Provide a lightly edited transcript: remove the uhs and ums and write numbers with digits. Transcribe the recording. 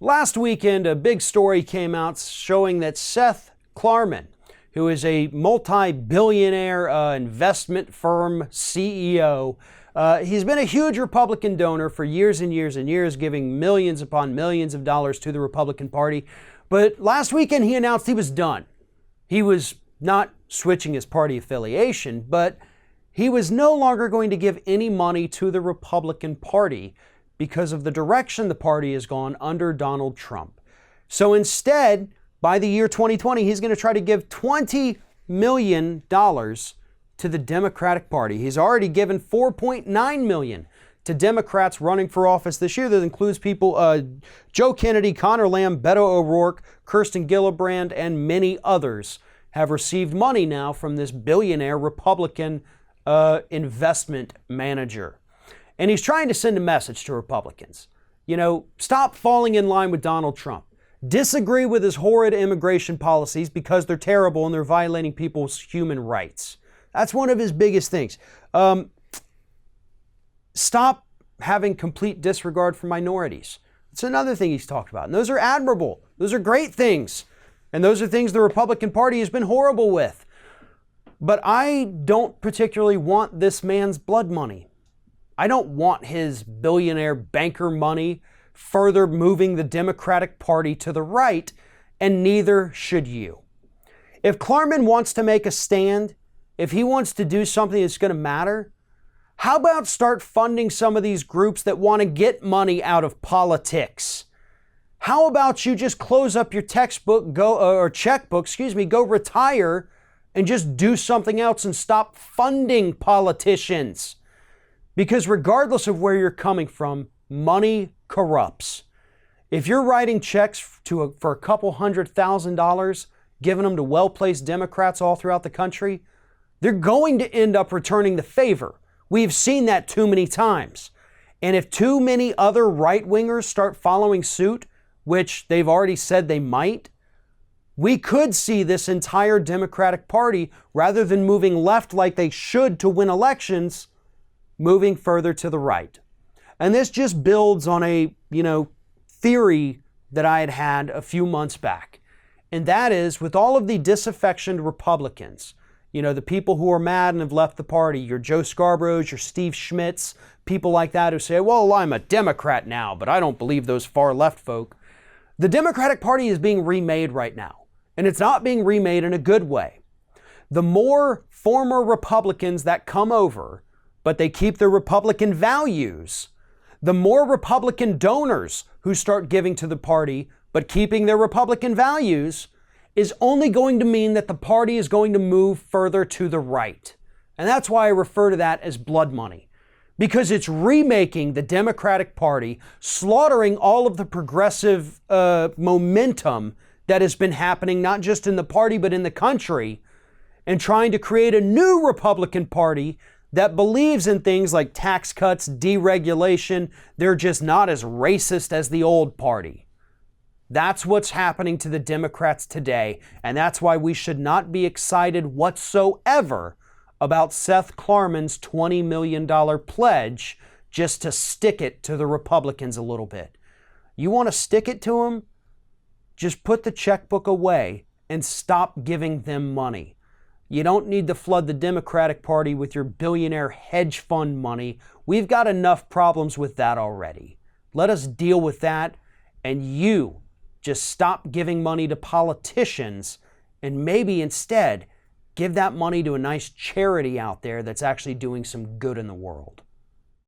Last weekend, a big story came out showing that Seth Klarman, who is a multi-billionaire investment firm CEO, he's been a huge Republican donor for years and years and years, giving millions upon millions of dollars to the Republican Party. But last weekend, he announced he was done. He was not switching his party affiliation, but he was no longer going to give any money to the Republican Party because of the direction the party has gone under Donald Trump. So instead, by the year 2020, he's going to try to give $20 million to the Democratic Party. He's already given $4.9 million to Democrats running for office this year. That includes people, Joe Kennedy, Conor Lamb, Beto O'Rourke, Kirsten Gillibrand, and many others have received money now from this billionaire Republican investment manager. And he's trying to send a message to Republicans. You know, stop falling in line with Donald Trump. Disagree with his horrid immigration policies because they're terrible and they're violating people's human rights. That's one of his biggest things. Stop having complete disregard for minorities. It's another thing he's talked about. And those are admirable. Those are great things. And those are things the Republican Party has been horrible with. But I don't particularly want this man's blood money. I don't want his billionaire banker money further moving the Democratic Party to the right, and neither should you. If Klarman wants to make a stand, if he wants to do something that's going to matter, how about start funding some of these groups that want to get money out of politics? How about you just close up your checkbook, go retire and just do something else and stop funding politicians? Because regardless of where you're coming from, money corrupts. If you're writing checks for a couple $100,000, giving them to well-placed Democrats all throughout the country, they're going to end up returning the favor. We've seen that too many times. And if too many other right-wingers start following suit, which they've already said they might, we could see this entire Democratic Party, rather than moving left like they should to win elections, moving further to the right. And this just builds on a, theory that I had a few months back. And that is, with all of the disaffectioned Republicans, the people who are mad and have left the party, your Joe Scarboroughs, your Steve Schmitz, people like that who say, well, I'm a Democrat now, but I don't believe those far left folk. The Democratic Party is being remade right now, and it's not being remade in a good way. The more former Republicans that come over, but they keep their Republican values, the more Republican donors who start giving to the party, but keeping their Republican values, is only going to mean that the party is going to move further to the right. And that's why I refer to that as blood money. Because it's remaking the Democratic Party, slaughtering all of the progressive momentum that has been happening, not just in the party, but in the country, and trying to create a new Republican Party that believes in things like tax cuts, deregulation. They're just not as racist as the old party. That's what's happening to the Democrats today, and that's why we should not be excited whatsoever about Seth Klarman's $20 million pledge just to stick it to the Republicans a little bit. You want to stick it to them? Just put the checkbook away and stop giving them money. You don't need to flood the Democratic Party with your billionaire hedge fund money. We've got enough problems with that already. Let us deal with that, and you just stop giving money to politicians and maybe instead give that money to a nice charity out there that's actually doing some good in the world.